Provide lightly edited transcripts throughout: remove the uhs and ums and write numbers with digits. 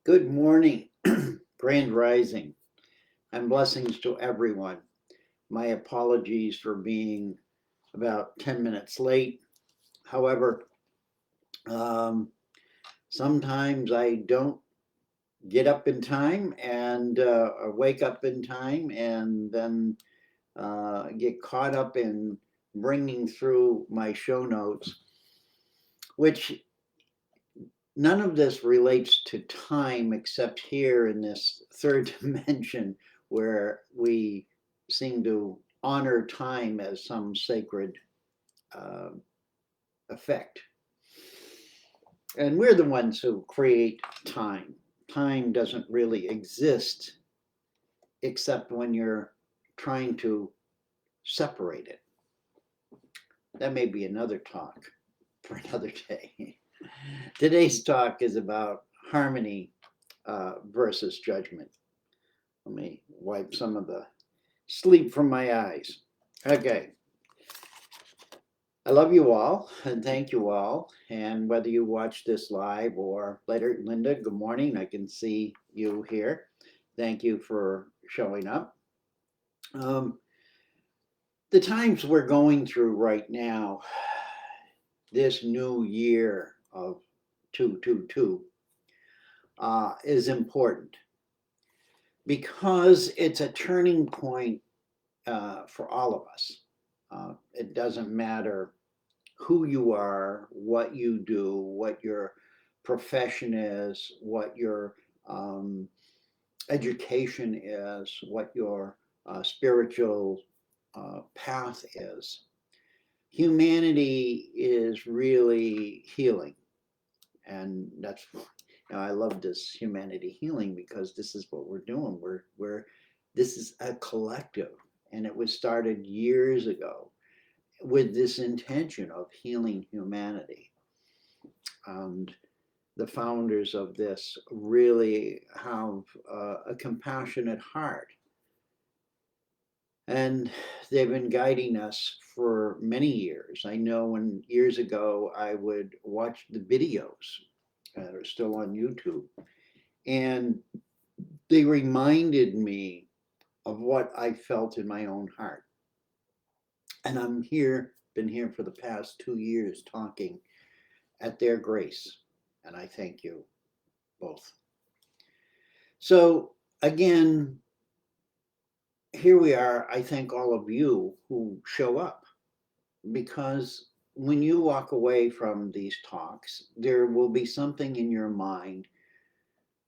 Good morning, Grand Rising, and blessings to everyone. My apologies for being about 10 minutes late. However, um, sometimes I don't get up in time and wake up in time and then get caught up in bringing through my show notes, which none of this relates to time except here in this third dimension where we seem to honor time as some sacred uh, effect. And we're the ones who create time. Time doesn't really exist except when you're trying to separate it. That may be another talk for another day. Today's talk is about harmony versus judgment. Let me wipe some of the sleep from my eyes. Okay. I love you all and thank you all. And whether you watch this live or later, Linda, good morning. I can see you here. Thank you for showing up. The times we're going through right now, this new year of 222, is important because it's a turning point for all of us. It doesn't matter who you are, what you do, what your profession is, what your education is, what your spiritual path is. Humanity is really healing. And that's, I love this humanity healing because this is what we're doing. This is a collective, and it was started years ago with this intention of healing humanity. And the founders of this really have a compassionate heart. And they've been guiding us for many years. I know when years ago I would watch the videos that are still on YouTube, and they reminded me of what I felt in my own heart. And been here for the past 2 years talking at their grace. And I thank you both. So, again, here we are. I thank all of you who show up because when you walk away from these talks, there will be something in your mind,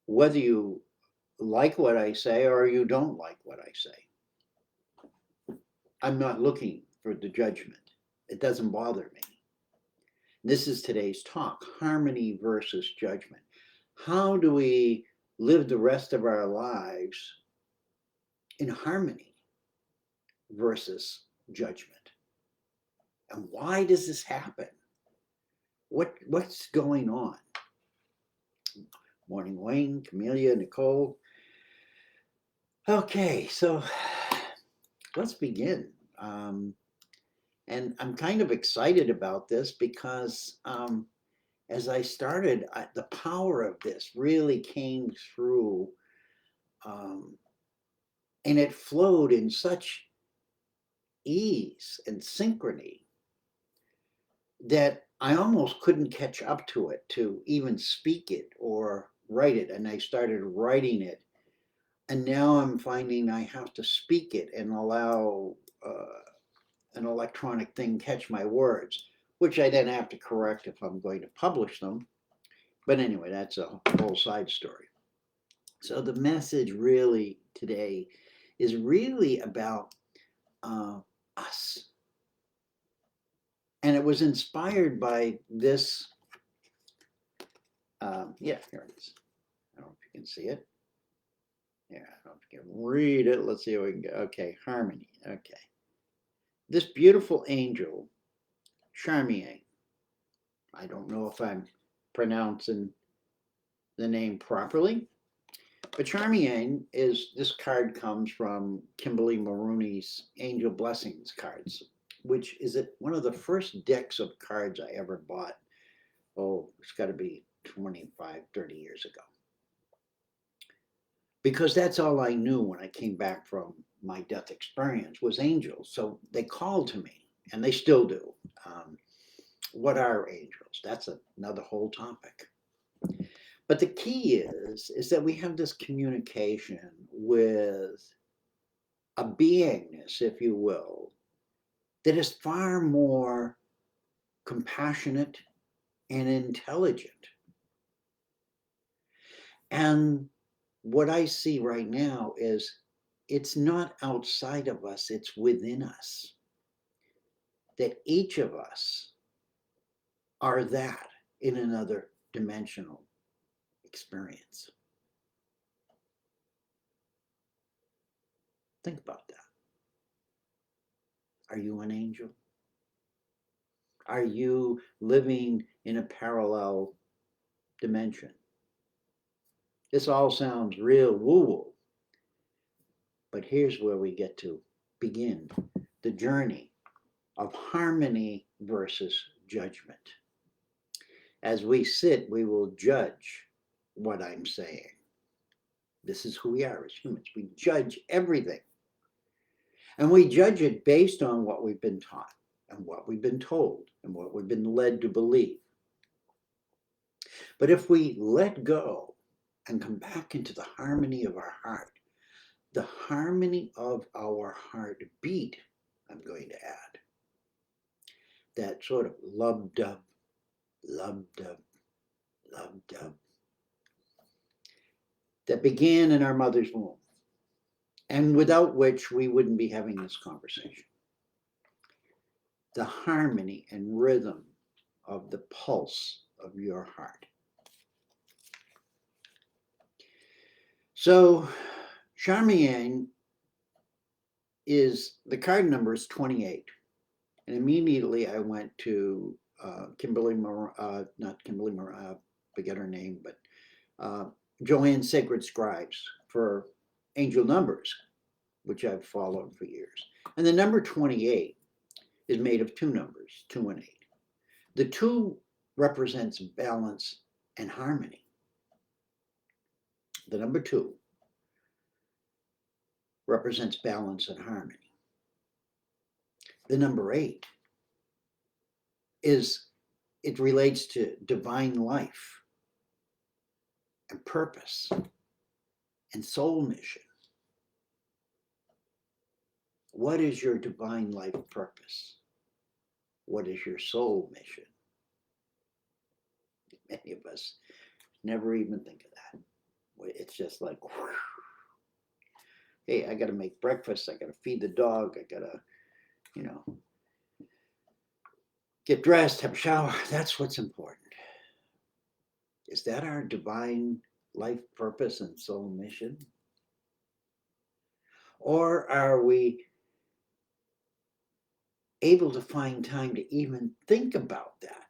whether you like what I say or you don't like what I say. I'm not looking for the judgment, it doesn't bother me. This is today's talk, harmony versus judgment. How do we live the rest of our lives in harmony versus judgment? And why does this happen? What's going on? Morning, Wayne, Camelia, Nicole. Okay, so let's begin. And I'm kind of excited about this because as I started, the power of this really came through, and it flowed in such ease and synchrony that I almost couldn't catch up to it to even speak it or write it. And I started writing it. And now I'm finding I have to speak it and allow an electronic thing catch my words, which I then have to correct if I'm going to publish them. But anyway, that's a whole side story. So the message really today is really about us. And it was inspired by this. Yeah, here it is. I don't know if you can see it. Yeah, I don't know if you can read it. Let's see how we can go. Okay, harmony. Okay. This beautiful angel, Charmian. I don't know if I'm pronouncing the name properly, but Charmian is, this card comes from Kimberly Maroney's Angel Blessings cards, which is one of the first decks of cards I ever bought. Oh, it's got to be 25, 30 years ago. because that's all I knew when I came back from my death experience was angels. So they called to me, and they still do. What are angels? That's another whole topic. But the key is that we have this communication with a beingness, if you will, that is far more compassionate and intelligent. And what I see right now is it's not outside of us, it's within us. That each of us are that in another dimensional experience. Think about that. Are you an angel? Are you living in a parallel dimension? This all sounds real woo-woo, but here's where we get to begin the journey of harmony versus judgment. As we sit, we will judge what I'm saying. This is who we are as humans. We judge everything. And we judge it based on what we've been taught and what we've been told and what we've been led to believe. But if we let go and come back into the harmony of our heart, the harmony of our heartbeat, I'm going to add, that sort of lub-dub, lub-dub, lub-dub, that began in our mother's womb, and without which we wouldn't be having this conversation. The harmony and rhythm of the pulse of your heart. So Charmian is, the card number is 28. And immediately I went to Kimberly, not Kimberly, forget her name, but Joanne Sacred Scribes for angel numbers, which I've followed for years. And the number 28 is made of two numbers, 2 and 8. The 2 represents balance and harmony. The number 2 represents balance and harmony. The number 8 it relates to divine life and purpose and soul mission. What is your divine life purpose? What is your soul mission? Many of us never even think of that. It's just like, whew. Hey, I got to make breakfast. I got to feed the dog. I got to, get dressed, have a shower. That's what's important. Is that our divine life purpose and soul mission? Or are we able to find time to even think about that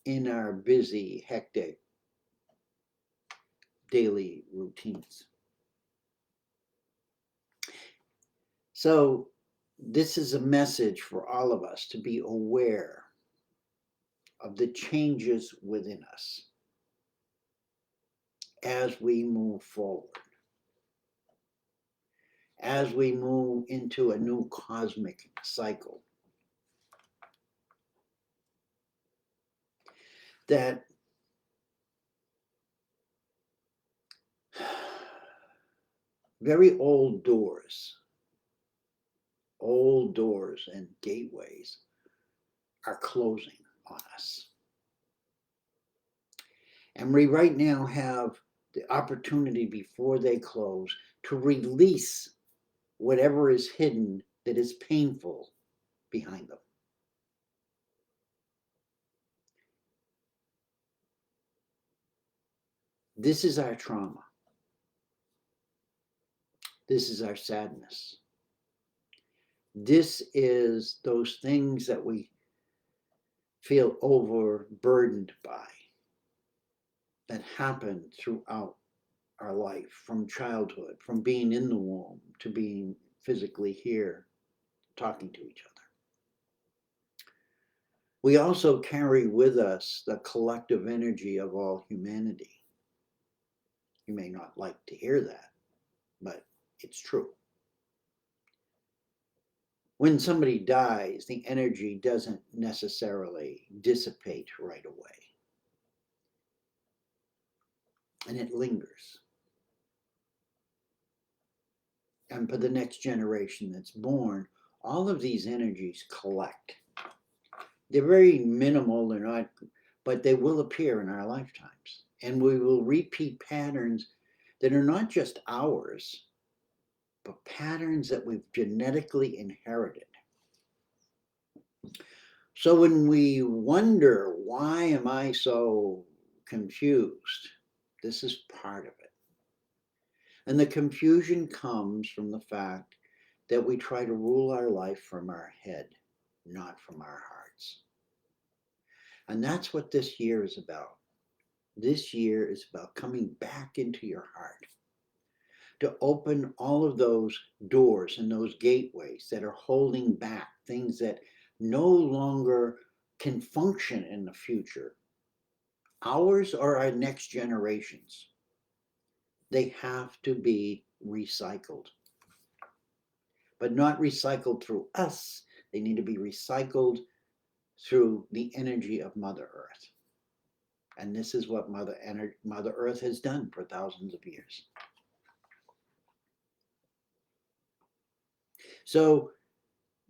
in our busy, hectic daily routines? So this is a message for all of us to be aware of the changes within us as we move forward, as we move into a new cosmic cycle. That very old doors and gateways are closing on us. And we right now have the opportunity before they close to release whatever is hidden that is painful behind them. This is our trauma. This is our sadness. This is those things that we feel overburdened by that happen throughout our life, from childhood, from being in the womb to being physically here, talking to each other. We also carry with us the collective energy of all humanity. You may not like to hear that, but it's true. When somebody dies, the energy doesn't necessarily dissipate right away, and it lingers. And for the next generation that's born, all of these energies collect. They're very minimal, they're not, but they will appear in our lifetimes. And we will repeat patterns that are not just ours, but patterns that we've genetically inherited. So when we wonder, why am I so confused? This is part of it. And the confusion comes from the fact that we try to rule our life from our head, not from our hearts. And that's what this year is about. This year is about coming back into your heart, to open all of those doors and those gateways that are holding back things that no longer can function in the future. Ours or our next generations. They have to be recycled, but not recycled through us. They need to be recycled through the energy of Mother Earth. And this is what Mother Earth has done for thousands of years. So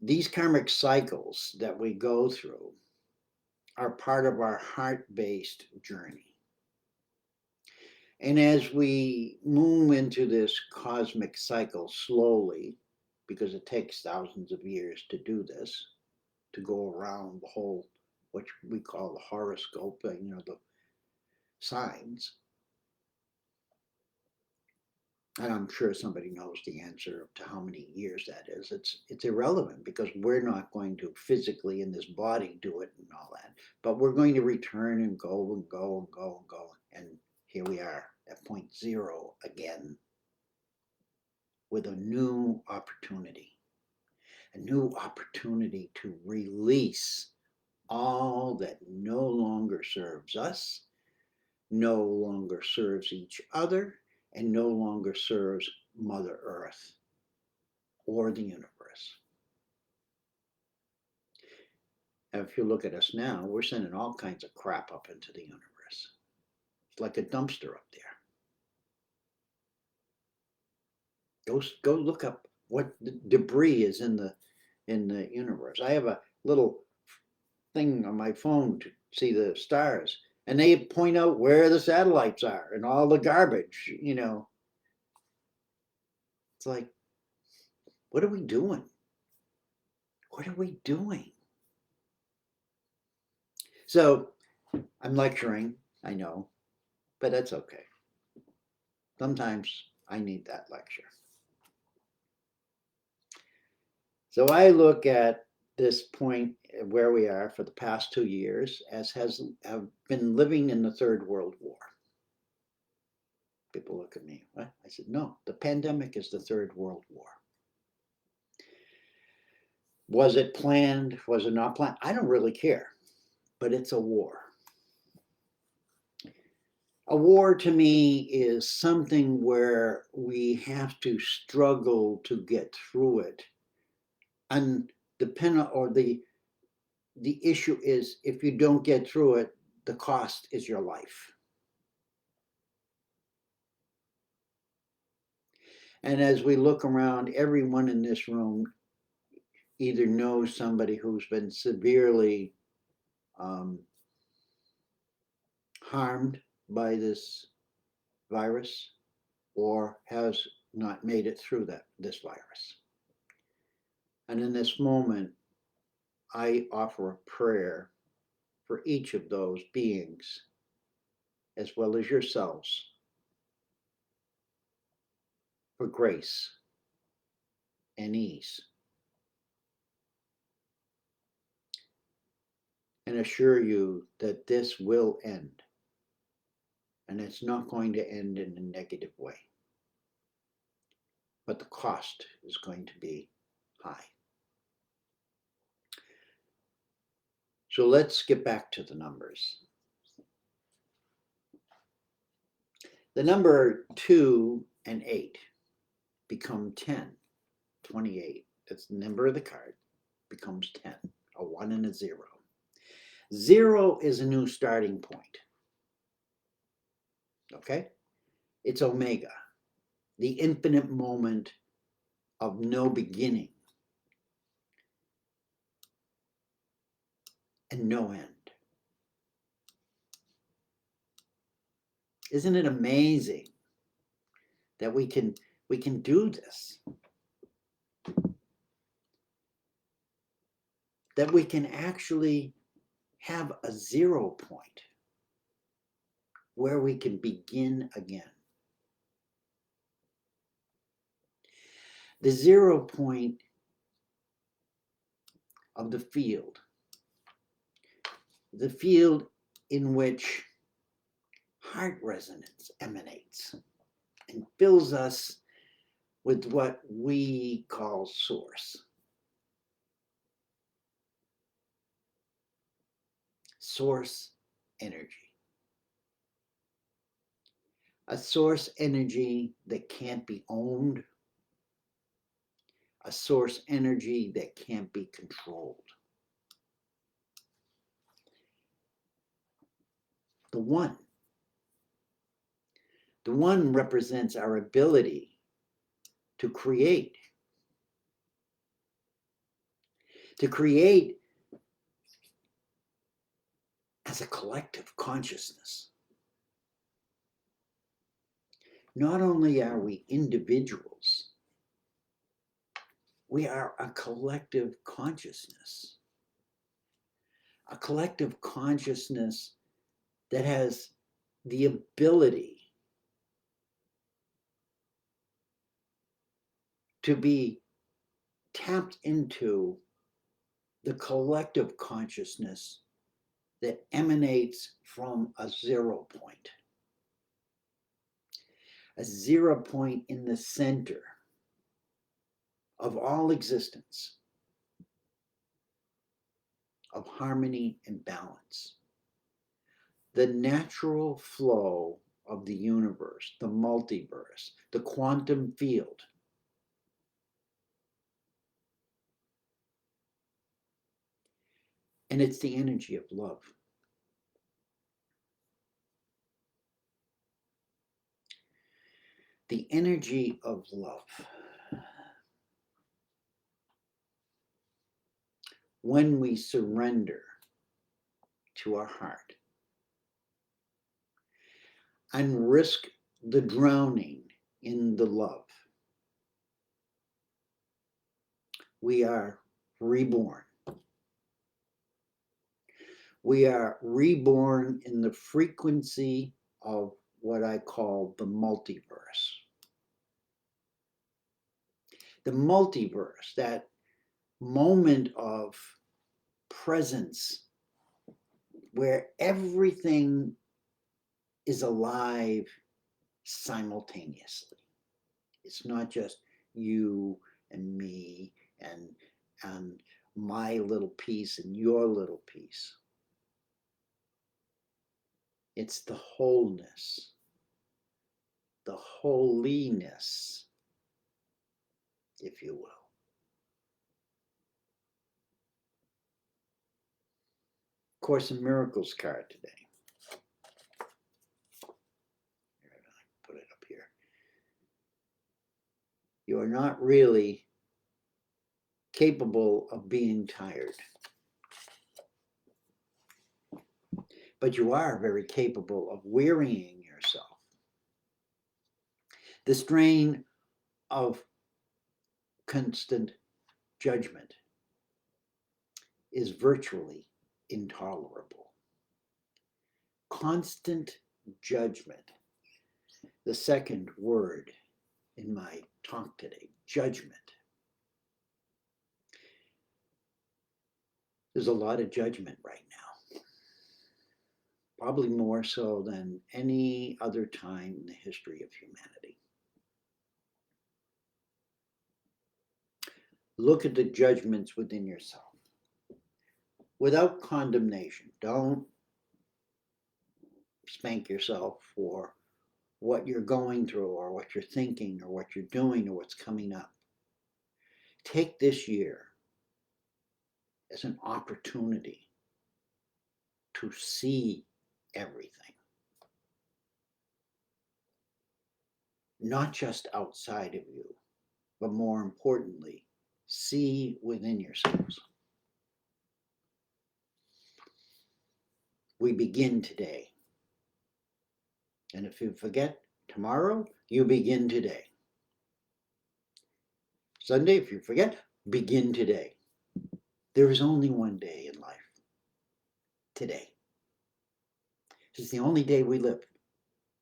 these karmic cycles that we go through are part of our heart-based journey. And as we move into this cosmic cycle slowly, because it takes thousands of years to do this, to go around the whole, what we call the horoscope, the signs. And I'm sure somebody knows the answer to how many years that is. It's irrelevant because we're not going to physically in this body do it and all that. But we're going to return and go and go and go and go. And here we are at point zero again with a new opportunity. A new opportunity to release all that no longer serves us, no longer serves each other, and no longer serves Mother Earth or the universe. And if you look at us now, we're sending all kinds of crap up into the universe. It's like a dumpster up there. Go look up what debris is in the universe. I have a little thing on my phone to see the stars, and they point out where the satellites are and all the garbage, It's like, what are we doing? What are we doing? So I'm lecturing, I know, but that's okay. Sometimes I need that lecture. So I look at this point where we are for the past 2 years as have been living in the Third World War. People look at me, what? I said, no, the pandemic is the Third World War. Was it planned? Was it not planned? I don't really care, but it's a war. A war to me is something where we have to struggle to get through it. And the issue is, if you don't get through it, the cost is your life. And as we look around, everyone in this room either knows somebody who's been severely harmed by this virus or has not made it through this virus. And in this moment, I offer a prayer for each of those beings, as well as yourselves, for grace and ease. And assure you that this will end. And it's not going to end in a negative way. But the cost is going to be high. So let's get back to the numbers. The number 2 and 8 become 10. 28. That's the number of the card. Becomes 10. A 1 and a 0. 0 is a new starting point. Okay? It's omega, the infinite moment of no beginning and no end. Isn't it amazing that we can do this? That we can actually have a 0 point where we can begin again. The 0 point of the field in which heart resonance emanates and fills us with what we call source. Source energy. A source energy that can't be owned. A source energy that can't be controlled. The one. The one represents our ability to create. To create as a collective consciousness. Not only are we individuals, we are a collective consciousness. A collective consciousness that has the ability to be tapped into the collective consciousness that emanates from a 0 point. A 0 point in the center of all existence, of harmony and balance. The natural flow of the universe, the multiverse, the quantum field. And it's the energy of love. The energy of love. When we surrender to our heart and risk the drowning in the love, we are reborn. We are reborn in the frequency of what I call the multiverse. The multiverse, that moment of presence where everything is alive simultaneously. It's not just you and me and my little piece and your little piece. It's the wholeness, the holiness, if you will. Course in Miracles card today. Put it up here. You are not really capable of being tired, but you are very capable of wearying yourself. The strain of constant judgment is virtually intolerable. Constant judgment, the second word in my talk today, judgment. There's a lot of judgment right now, probably more so than any other time in the history of humanity. Look at the judgments within yourself without condemnation. Don't spank yourself for what you're going through or what you're thinking or what you're doing or what's coming up. Take this year as an opportunity to see everything, not just outside of you, but more importantly, see within yourselves. We begin today. And if you forget tomorrow, you begin today. Sunday, if you forget, begin today. There is only one day in life. Today. This is the only day we live.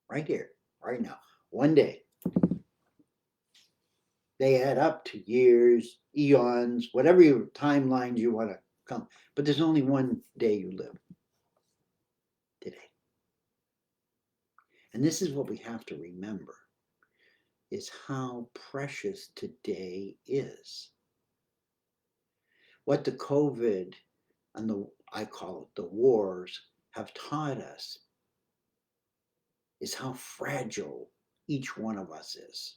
Right here, right now. One day. They add up to years, eons, whatever your timelines you want to come. But there's only one day you live. Today. And this is what we have to remember, is how precious today is. What the COVID and I call it the wars, have taught us is how fragile each one of us is.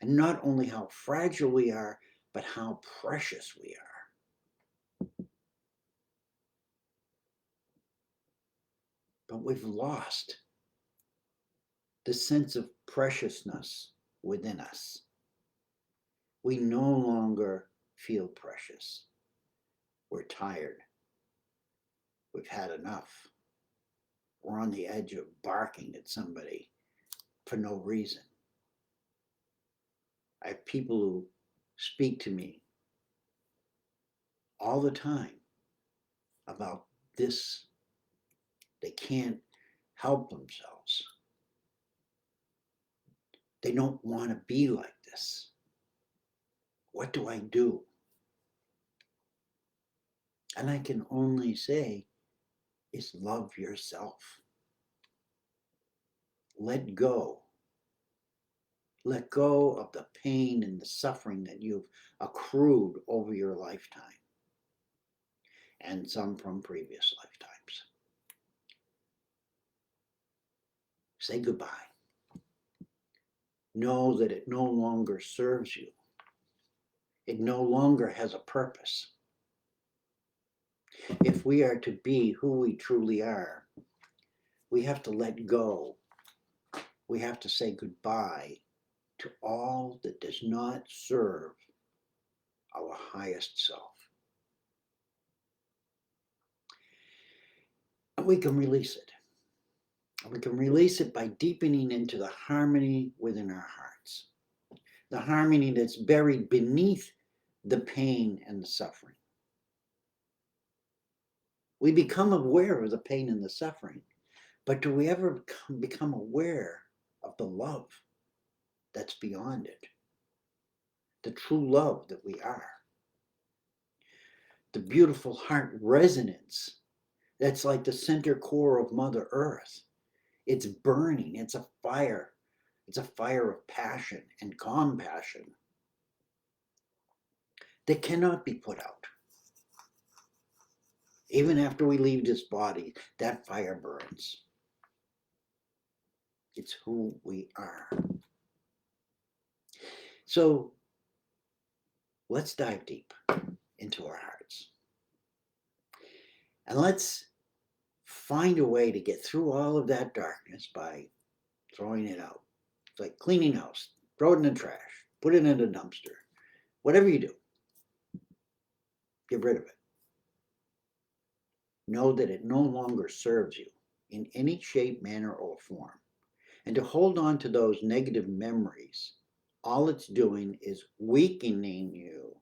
And not only how fragile we are, but how precious we are. But we've lost the sense of preciousness within us. We no longer feel precious. We're tired. We've had enough. We're on the edge of barking at somebody for no reason. I have people who speak to me all the time about this. They can't help themselves. They don't want to be like this. What do I do? And I can only say is love yourself. Let go. Let go of the pain and the suffering that you've accrued over your lifetime, and some from previous lifetimes. Say goodbye. Know that it no longer serves you. It no longer has a purpose. If we are to be who we truly are, we have to let go. We have to say goodbye to all that does not serve our highest self. And we can release it. And we can release it by deepening into the harmony within our hearts. The harmony that's buried beneath the pain and the suffering. We become aware of the pain and the suffering, but do we ever become aware of the love that's beyond it? The true love that we are. The beautiful heart resonance that's like the center core of Mother Earth. It's burning, it's a fire. It's a fire of passion and compassion that cannot be put out. Even after we leave this body, that fire burns. It's who we are. So let's dive deep into our hearts. And let's find a way to get through all of that darkness by throwing it out. It's like cleaning house. Throw it in the trash. Put it in a dumpster. Whatever you do, get rid of it. Know that it no longer serves you in any shape, manner, or form. And to hold on to those negative memories, all it's doing is weakening you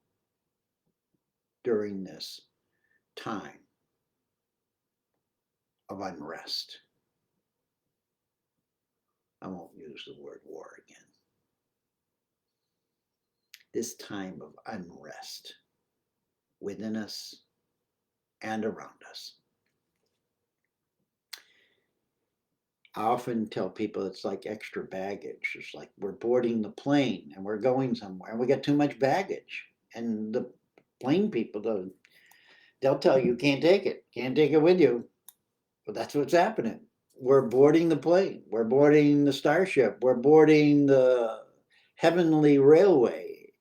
during this time of unrest. I won't use the word war again. This time of unrest within us and around us. I often tell people it's like extra baggage. It's like we're boarding the plane and we're going somewhere and we got too much baggage. And the plane people, they'll tell you can't take it with you. But that's what's happening. we're boarding the plane, we're boarding the starship, we're boarding the heavenly railway.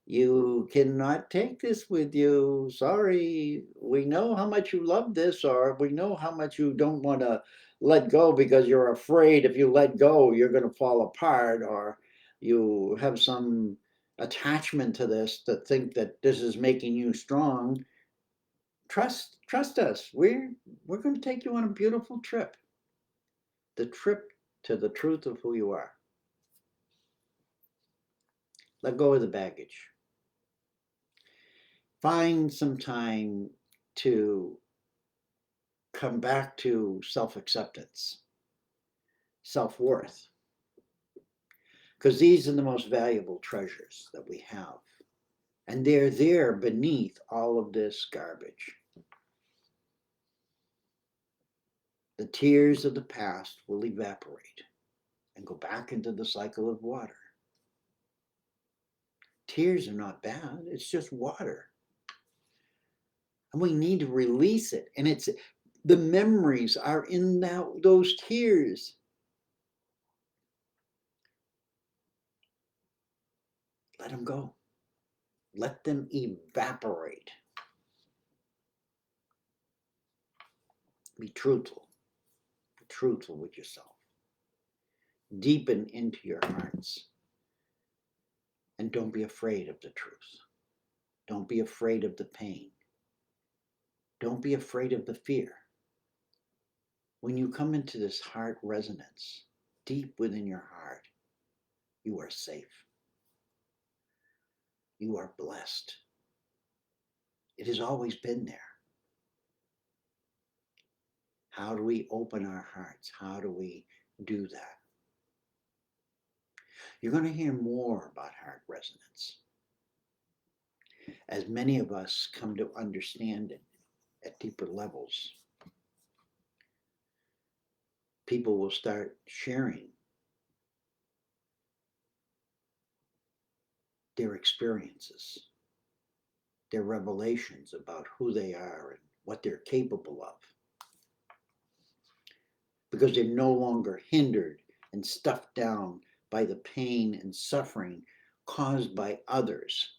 You cannot take this with you. Sorry, we know how much you love this, or we know how much you don't want to let go because you're afraid if you let go, you're going to fall apart, or you have some attachment to this to think that this is making you strong. Trust us. We're going to take you on a beautiful trip. The trip to the truth of who you are. Let go of the baggage. Find some time to come back to self-acceptance, self-worth, because these are the most valuable treasures that we have. And they're there beneath all of this garbage. The tears of the past will evaporate and go back into the cycle of water. Tears are not bad, it's just water. And we need to release it. And it's the memories are in those tears. Let them go. Let them evaporate. Be truthful. Be truthful with yourself. Deepen into your hearts. And don't be afraid of the truth. Don't be afraid of the pain. Don't be afraid of the fear. When you come into this heart resonance, deep within your heart, you are safe. You are blessed. It has always been there. How do we open our hearts? How do we do that? You're going to hear more about heart resonance as many of us come to understand it at deeper levels. People will start sharing their experiences, their revelations about who they are and what they're capable of, because they're no longer hindered and stuffed down by the pain and suffering caused by others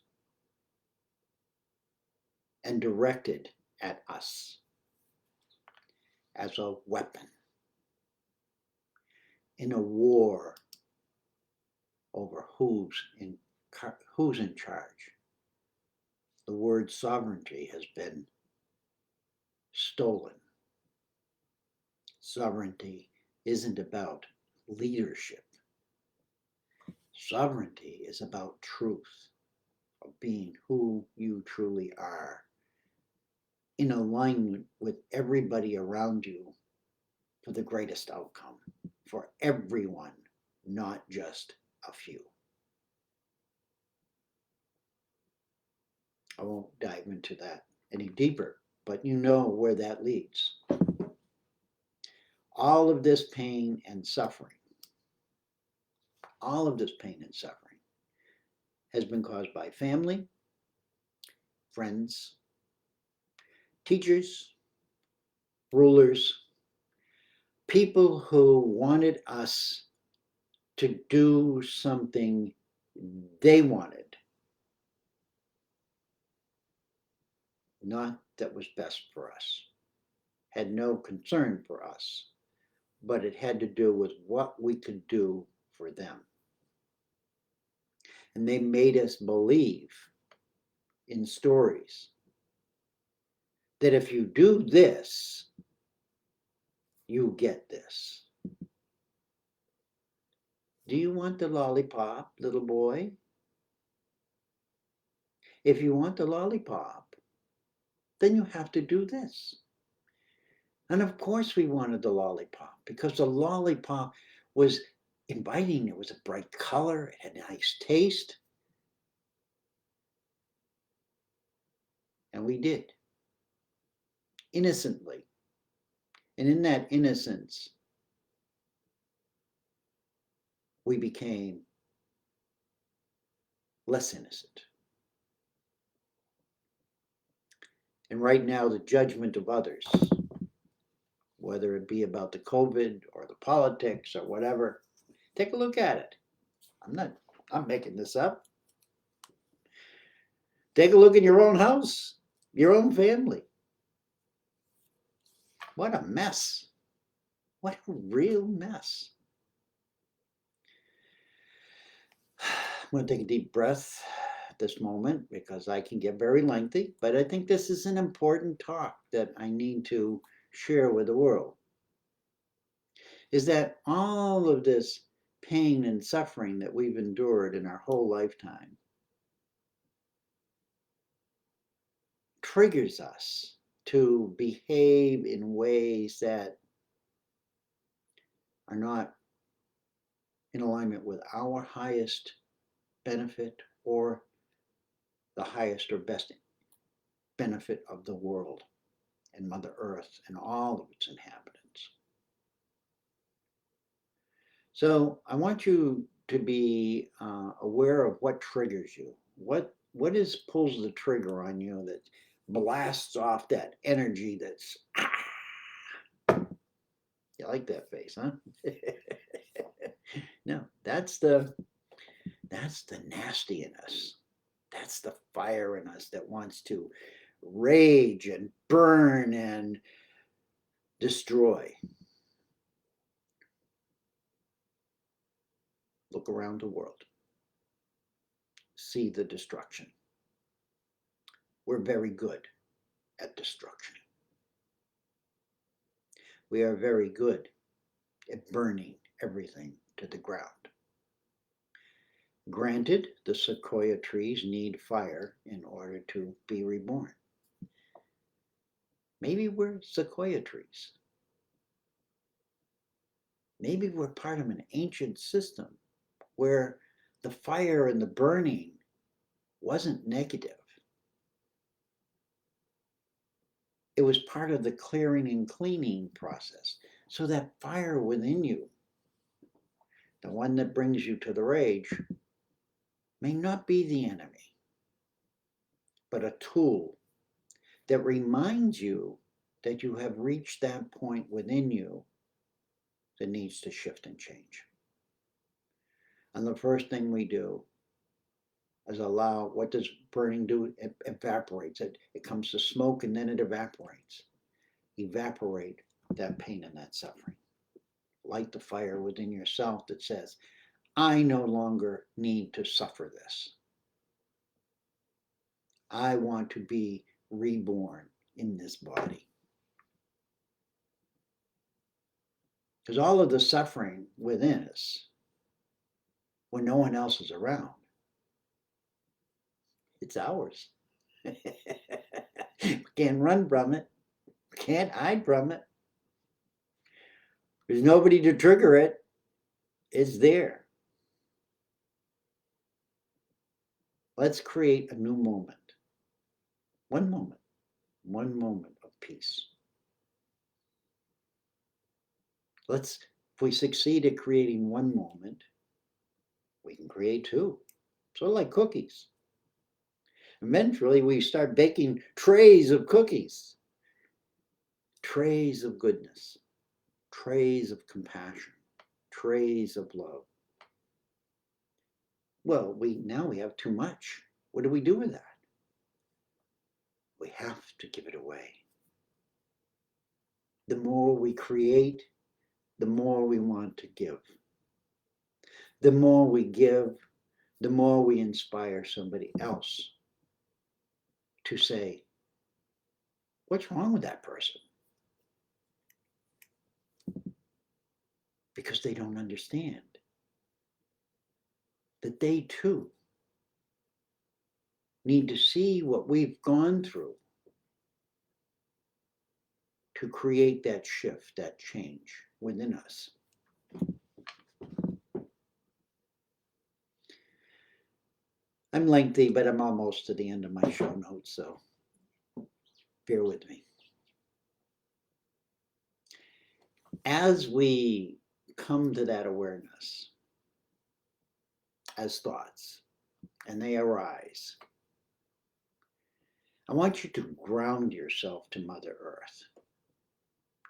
and directed at us as a weapon in a war over who's in charge. The word sovereignty has been stolen. Sovereignty isn't about leadership. Sovereignty is about truth, of being who you truly are, in alignment with everybody around you for the greatest outcome, for everyone, not just a few. I won't dive into that any deeper, but you know where that leads. All of this pain and suffering, has been caused by family, friends, teachers, rulers, people who wanted us to do something they wanted, not that was best for us, had no concern for us, but it had to do with what we could do for them. And they made us believe in stories that if you do this, you get this. Do you want the lollipop, little boy? If you want the lollipop, then you have to do this. And of course we wanted the lollipop because the lollipop was inviting. It was a bright color. It had a nice taste. And we did. Innocently. And in that innocence, we became less innocent. And right now, the judgment of others whether it be about the COVID or the politics or whatever. Take a look at it. I'm making this up. Take a look in your own house, your own family. What a mess. What a real mess. I'm going to take a deep breath at this moment because I can get very lengthy, but I think this is an important talk that I need to share with the world. Is that all of this pain and suffering that we've endured in our whole lifetime triggers us to behave in ways that are not in alignment with our highest benefit or the highest or best benefit of the world and Mother Earth and all of its inhabitants. So I want you to be aware of what triggers you. What pulls the trigger on you that blasts off that energy that's You like that face, huh? No, that's the nasty in us. That's the fire in us that wants to rage and burn and destroy. Look around the world. See the destruction. We're very good at destruction. We are very good at burning everything to the ground. Granted, the sequoia trees need fire in order to be reborn. Maybe we're sequoia trees. Maybe we're part of an ancient system where the fire and the burning wasn't negative. It was part of the clearing and cleaning process. So that fire within you, the one that brings you to the rage, may not be the enemy, but a tool that reminds you that you have reached that point within you that needs to shift and change. And the first thing we do is allow, what does burning do? It evaporates. It comes to smoke and then it evaporates. Evaporate that pain and that suffering. Light the fire within yourself that says, I no longer need to suffer this. I want to be reborn in this body. Because all of the suffering within us, when no one else is around, it's ours. We can't run from it. We can't hide from it. There's nobody to trigger it. It's there. Let's create a new moment. One moment of peace. If we succeed at creating one moment, we can create two. Sort of like cookies. Eventually, we start baking trays of cookies, trays of goodness, trays of compassion, trays of love. Well, now we have too much. What do we do with that? We have to give it away. The more we create, the more we want to give. The more we give, the more we inspire somebody else to say, what's wrong with that person? Because they don't understand that they too need to see what we've gone through to create that shift, that change within us. I'm lengthy, but I'm almost to the end of my show notes, so bear with me. As we come to that awareness as thoughts, and they arise, I want you to ground yourself to Mother Earth.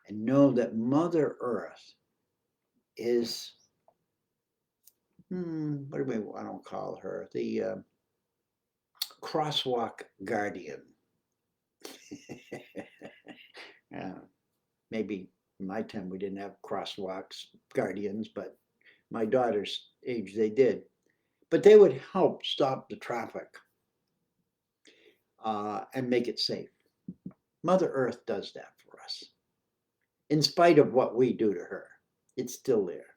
and know that Mother Earth is, what do we, I don't call her, the crosswalk guardian. Maybe in my time we didn't have crosswalks guardians, but my daughter's age they did. But they would help stop the traffic and make it safe. Mother Earth does that for us. In spite of what we do to her, it's still there.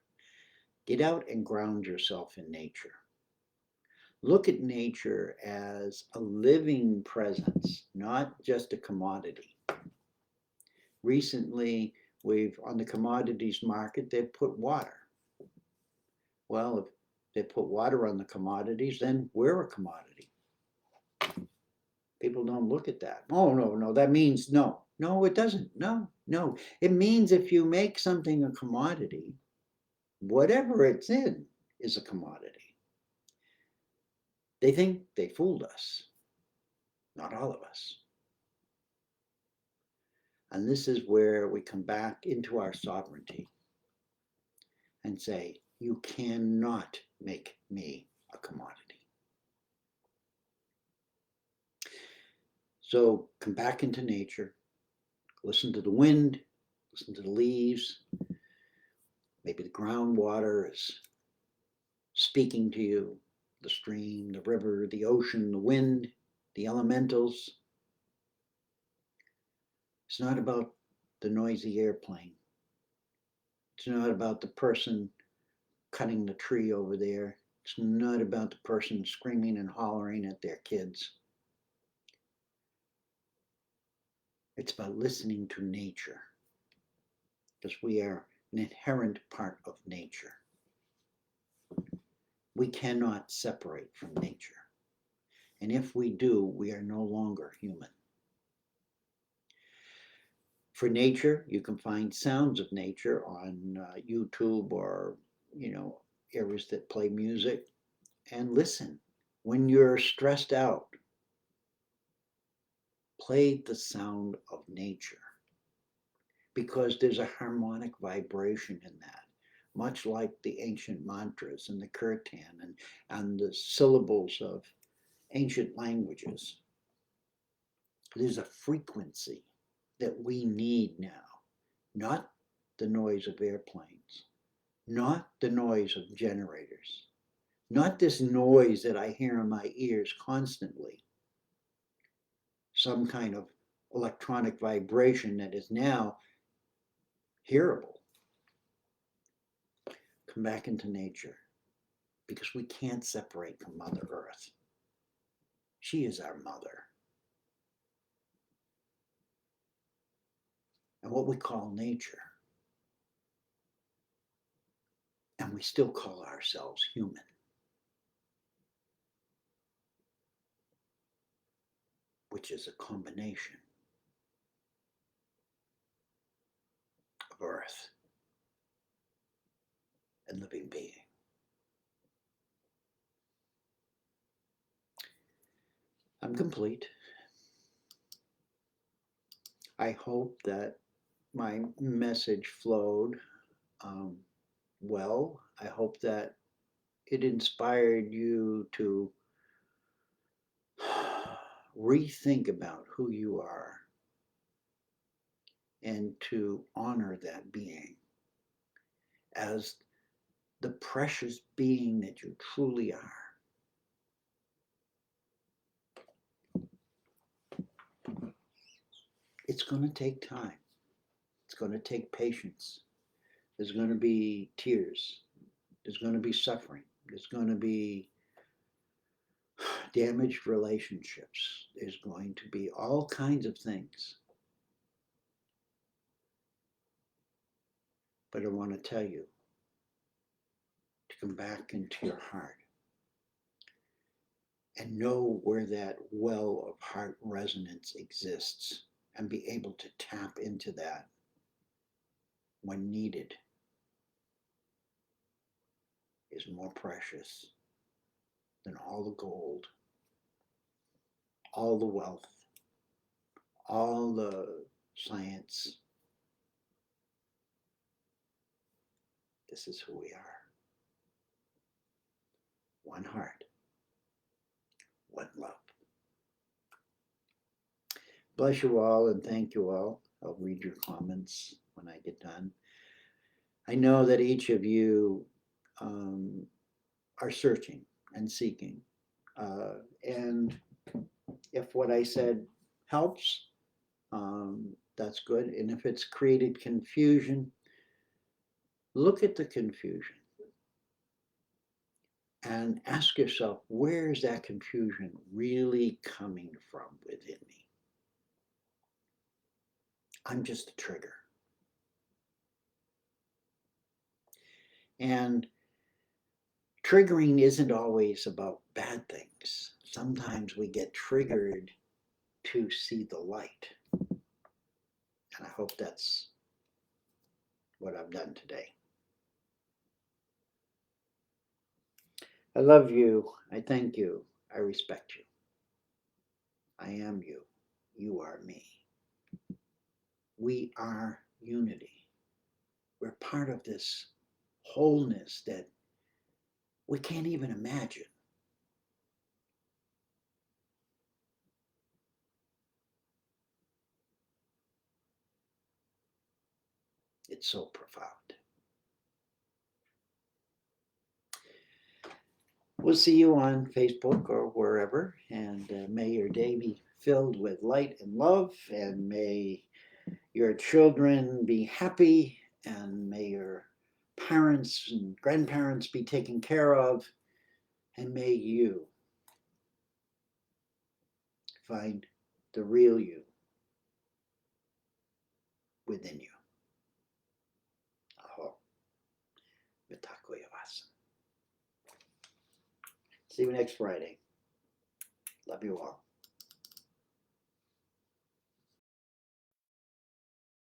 Get out and ground yourself in nature. Look at nature as a living presence, not just a commodity. Recently, on the commodities market, they've put water. Well, if they put water on the commodities, then we're a commodity. People don't look at that. Oh, no, that means no. No, it doesn't. No. It means if you make something a commodity, whatever it's in is a commodity. They think they fooled us. Not all of us. And this is where we come back into our sovereignty and say, you cannot make me a commodity. So come back into nature, listen to the wind, listen to the leaves. Maybe the groundwater is speaking to you, the stream, the river, the ocean, the wind, the elementals. It's not about the noisy airplane. It's not about the person cutting the tree over there. It's not about the person screaming and hollering at their kids. It's about listening to nature, because we are an inherent part of nature. We cannot separate from nature. And if we do, we are no longer human. For nature, you can find sounds of nature on YouTube or, areas that play music, and listen. When you're stressed out, play the sound of nature, because there's a harmonic vibration in that, much like the ancient mantras and the kirtan and the syllables of ancient languages. There's a frequency that we need now, not the noise of airplanes, not the noise of generators, not this noise that I hear in my ears constantly, some kind of electronic vibration that is now hearable. Come back into nature, because we can't separate from Mother Earth. She is our mother. And what we call nature, and we still call ourselves human. Which is a combination of earth and living being. I'm complete. I hope that my message flowed well. I hope that it inspired you to rethink about who you are and to honor that being as the precious being that you truly are. It's going to take time. It's going to take patience. There's going to be tears. There's going to be suffering. There's going to be damaged relationships. There's going to be all kinds of things. But I want to tell you to come back into your heart and know where that well of heart resonance exists and be able to tap into that when needed is more precious than all the gold, all the wealth, all the science, This is who we are. One heart, one love. Bless you all and thank you all. I'll read your comments when I get done. I know that each of you are searching and seeking. And if what I said helps, that's good. And if it's created confusion, look at the confusion and ask yourself, where is that confusion really coming from within me? I'm just a trigger. And triggering isn't always about bad things. Sometimes we get triggered to see the light. And I hope that's what I've done today. I love you. I thank you. I respect you. I am you. You are me. We are unity. We're part of this wholeness that we can't even imagine. It's so profound. We'll see you on Facebook or wherever, and may your day be filled with light and love, and may your children be happy, and may your parents and grandparents be taken care of, and may you find the real you within you. Aho. Mitakoyavasa. See you next Friday. Love you all.